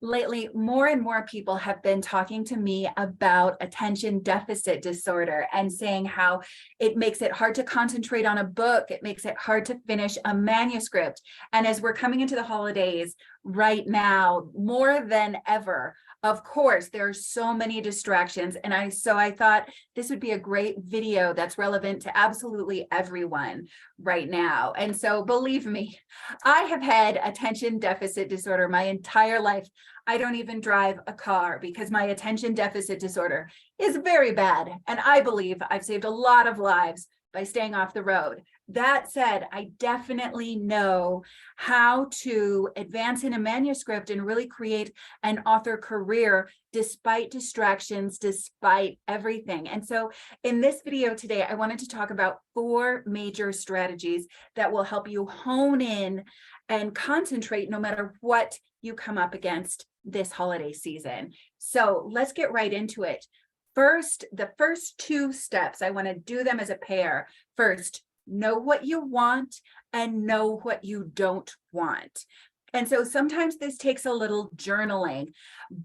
Lately, more and more people have been talking to me about attention deficit disorder and saying how it makes it hard to concentrate on a book. It makes it hard to finish a manuscript. And as we're coming into the holidays right now, more than ever, of course, there are so many distractions. And I thought this would be a great video that's relevant to absolutely everyone right now. And so believe me, I have had attention deficit disorder my entire life. I don't even drive a car because my attention deficit disorder is very bad. And I believe I've saved a lot of lives by staying off the road. That said, I definitely know how to advance in a manuscript and really create an author career despite distractions, despite everything. And so in this video today, I wanted to talk about 4 major strategies that will help you hone in and concentrate no matter what you come up against this holiday season. So let's get right into it. First, the first 2 steps, I want to do them as a pair. First, know what you want and know what you don't want. And so sometimes this takes a little journaling,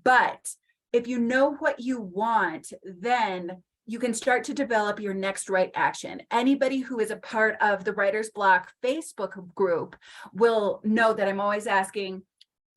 but if you know what you want, then you can start to develop your next right action. Anybody who is a part of the Writer's Block Facebook group will know that I'm always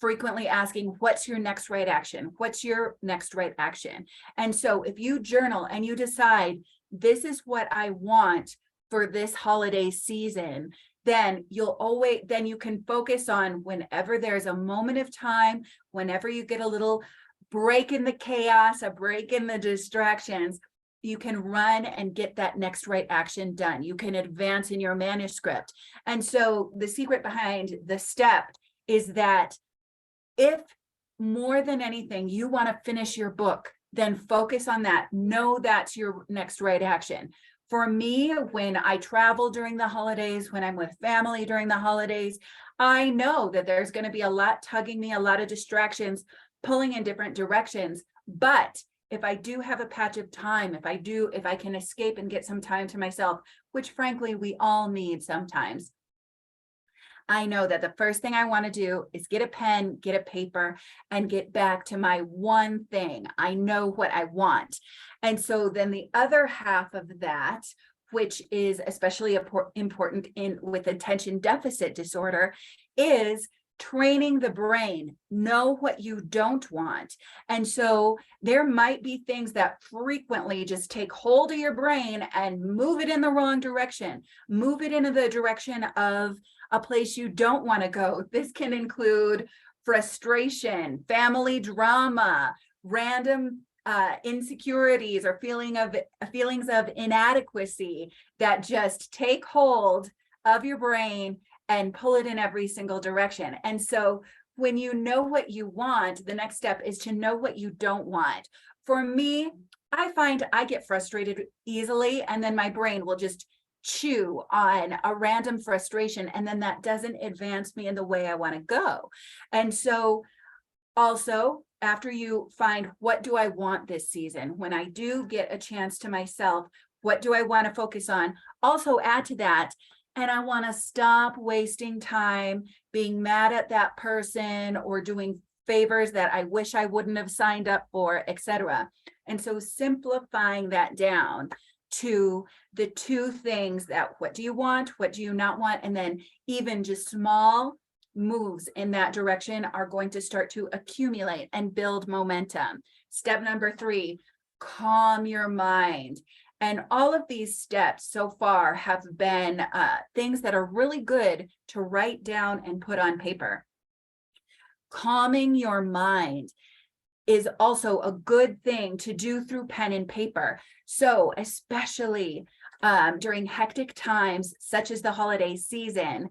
frequently asking, what's your next right action? What's your next right action? And so if you journal and you decide, this is what I want for this holiday season, then you can focus on whenever there's a moment of time, whenever you get a little break in the chaos, a break in the distractions, you can run and get that next right action done. You can advance in your manuscript. And so the secret behind the step is that if more than anything, you want to finish your book, then focus on that. Know that's your next right action. For me, when I travel during the holidays, when I'm with family during the holidays, I know that there's going to be a lot tugging me, a lot of distractions, pulling in different directions. But if I do have a patch of time, if I can escape and get some time to myself, which frankly, we all need sometimes, I know that the first thing I want to do is get a pen, get a paper, and get back to my one thing. I know what I want. And so then the other half of that, which is especially important with attention deficit disorder, is training the brain. Know what you don't want. And so there might be things that frequently just take hold of your brain and move it in the wrong direction. Move it into the direction of a place you don't want to go. This can include frustration, family drama, random insecurities or feelings of inadequacy that just take hold of your brain and pull it in every single direction. And so when you know what you want, the next step is to know what you don't want. For me, I find I get frustrated easily, and then my brain will just chew on a random frustration, and then that doesn't advance me in the way I want to go. And so also, after you find, what do I want this season? When I do get a chance to myself, what do I want to focus on? Also add to that, and I want to stop wasting time being mad at that person or doing favors that I wish I wouldn't have signed up for, etc. And so simplifying that down to the 2 things, that what do you want, what do you not want, and then even just small moves in that direction are going to start to accumulate and build momentum. Step number 3, calm your mind. And all of these steps so far have been things that are really good to write down and put on paper. Calming your mind is also a good thing to do through pen and paper. So especially during hectic times, such as the holiday season,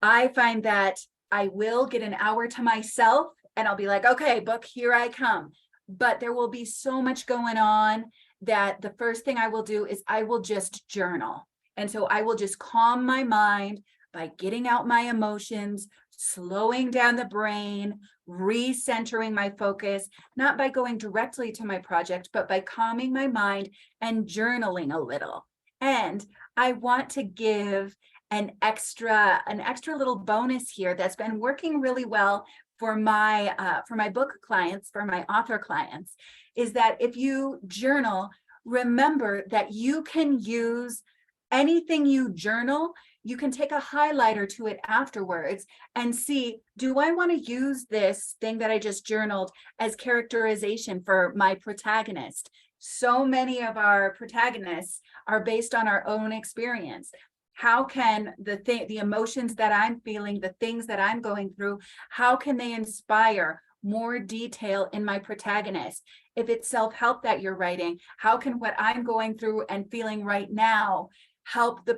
I find that I will get an hour to myself and I'll be like, okay, book, here I come. But there will be so much going on that the first thing I will do is I will just journal. And so I will just calm my mind by getting out my emotions, slowing down the brain, recentering my focus, not by going directly to my project, but by calming my mind and journaling a little. And I want to give an extra little bonus here that's been working really well for my book clients, for my author clients, is that if you journal, remember that you can use anything you journal. You can take a highlighter to it afterwards and see, do I want to use this thing that I just journaled as characterization for my protagonist? So many of our protagonists are based on our own experience. How can the emotions that I'm feeling, the things that I'm going through, how can they inspire more detail in my protagonist? If it's self-help that you're writing, how can what I'm going through and feeling right now help the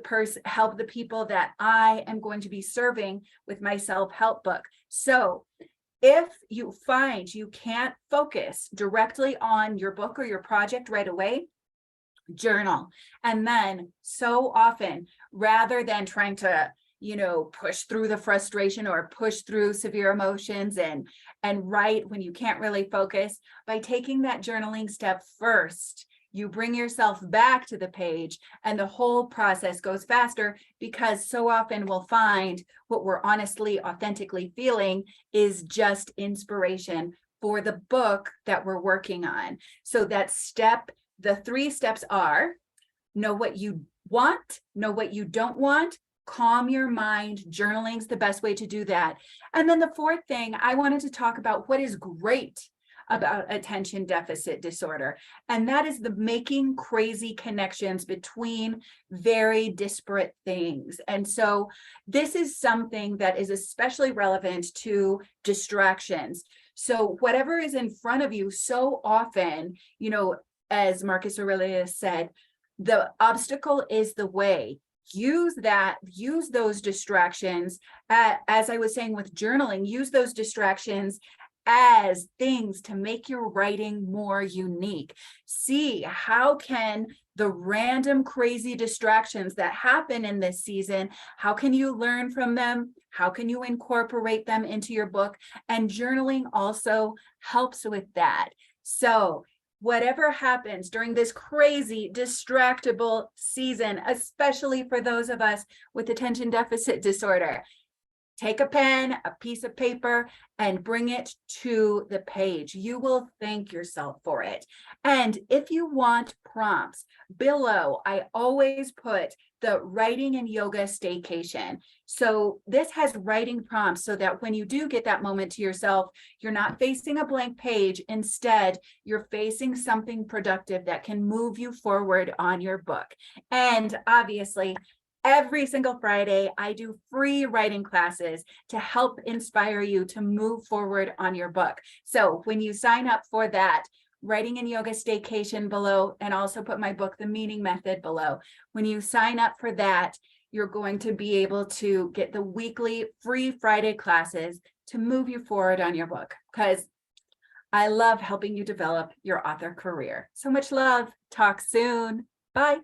people that I am going to be serving with my self-help book? So if you find you can't focus directly on your book or your project right away, journal. And then so often, rather than trying to, push through the frustration or push through severe emotions and write when you can't really focus, by taking that journaling step first, you bring yourself back to the page and the whole process goes faster, because so often we'll find what we're honestly, authentically feeling is just inspiration for the book that we're working on. So the 3 steps are: know what you want, know what you don't want, calm your mind. Journaling's the best way to do that. And then the 4th thing, I wanted to talk about what is great about attention deficit disorder. And that is the making crazy connections between very disparate things. And so this is something that is especially relevant to distractions. So whatever is in front of you, so often, as Marcus Aurelius said, the obstacle is the way. Use those distractions, as I was saying with journaling, use those distractions as things to make your writing more unique. See, how can the random crazy distractions that happen in this season, how can you learn from them? How can you incorporate them into your book? And journaling also helps with that. So whatever happens during this crazy distractible season, especially for those of us with attention deficit disorder, take a pen, a piece of paper, and bring it to the page. You will thank yourself for it. And if you want prompts, below, I always put the Writing and Yoga Staycation. So this has writing prompts so that when you do get that moment to yourself, you're not facing a blank page. Instead, you're facing something productive that can move you forward on your book. And obviously, every single Friday, I do free writing classes to help inspire you to move forward on your book. So when you sign up for that, Writing and Yoga Staycation below, and also put my book, The Meaning Method, below. When you sign up for that, you're going to be able to get the weekly free Friday classes to move you forward on your book, because I love helping you develop your author career. So much love. Talk soon. Bye.